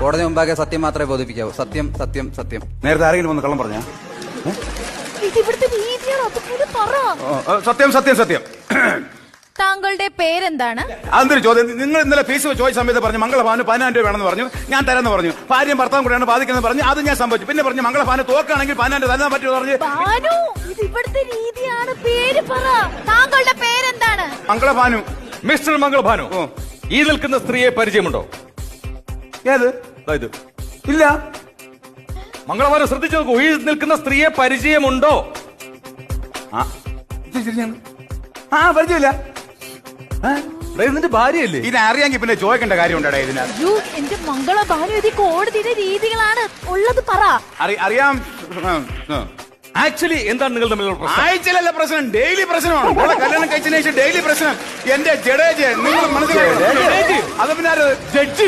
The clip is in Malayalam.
കോടതി മുമ്പാകെ സത്യം മാത്രമേ ബോധിപ്പിക്കാവൂ. സത്യം സത്യം സത്യം. നേരത്തെ ആരെങ്കിലും ഒന്ന് കള്ളം പറഞ്ഞ? ഇവിടുത്തെ രീതിയാണ്, അതുപോലെ പറ. സത്യം സത്യം സത്യം. താങ്കളുടെ പേരെന്താണ്? അതൊരു ചോദ്യം. നിങ്ങൾ ഇന്നലെ ഫീസ് ചോദിച്ച സമയത്ത് പറഞ്ഞു മംഗളഭാനു 10,000 രൂപ വേണമെന്ന് പറഞ്ഞു. ഞാൻ തരാന്ന് പറഞ്ഞു. ഭാര്യയും ഭർത്താവും കൂടെയാണ് ബാധിക്കുന്നത് പറഞ്ഞു. അത് ഞാൻ സംഭവിച്ചു. പിന്നെ പറഞ്ഞു മംഗളഭാനു തോക്കാണെങ്കിൽ 10,000 തരാൻ പറ്റുമോ പറഞ്ഞു. ഭാനു, ഇത് ഇവിടുത്തെ രീതിയാണ്. പേര് പറ. താങ്കളുടെ പേരെന്താണ്? മംഗളഭാനു. മിസ്റ്റർ മംഗളഭാനു, ഈ നിൽക്കുന്ന സ്ത്രീയെ പരിചയമുണ്ടോ? ഏത്? ഇത് ഇല്ല. മംഗളഭാനു ശ്രദ്ധിച്ചു നോക്കൂ. ഈ നിൽക്കുന്ന സ്ത്രീയെ പരിചയമുണ്ടോ? പരിചയമില്ല. നിന്റെ ഭാര്യയല്ലേ? ഇത് അറിയാമെങ്കിൽ പിന്നെ ചോദിക്കേണ്ട കാര്യം ഉണ്ടാ ഇതിന്. എന്റെ മംഗള ഭാനു, ഇത് കോടതിയുടെ രീതികളാണ്. ഉള്ളത് പറ. അറിയാം. ആക്ച്വലി എന്താണ് നിങ്ങൾ തമ്മിലുള്ള പ്രശ്നം? ആഴ്ചയിലല്ല പ്രശ്നം, ഡെയിലി പ്രശ്നമാണ്. അവളെ കല്യാണം കഴിച്ചതിന് ശേഷം ഡെയിലി പ്രശ്നം. എന്റെ ജഡേജ് നിങ്ങൾ മനസ്സിലാക്കി. അത് പിന്നെ ജഡ്ജ്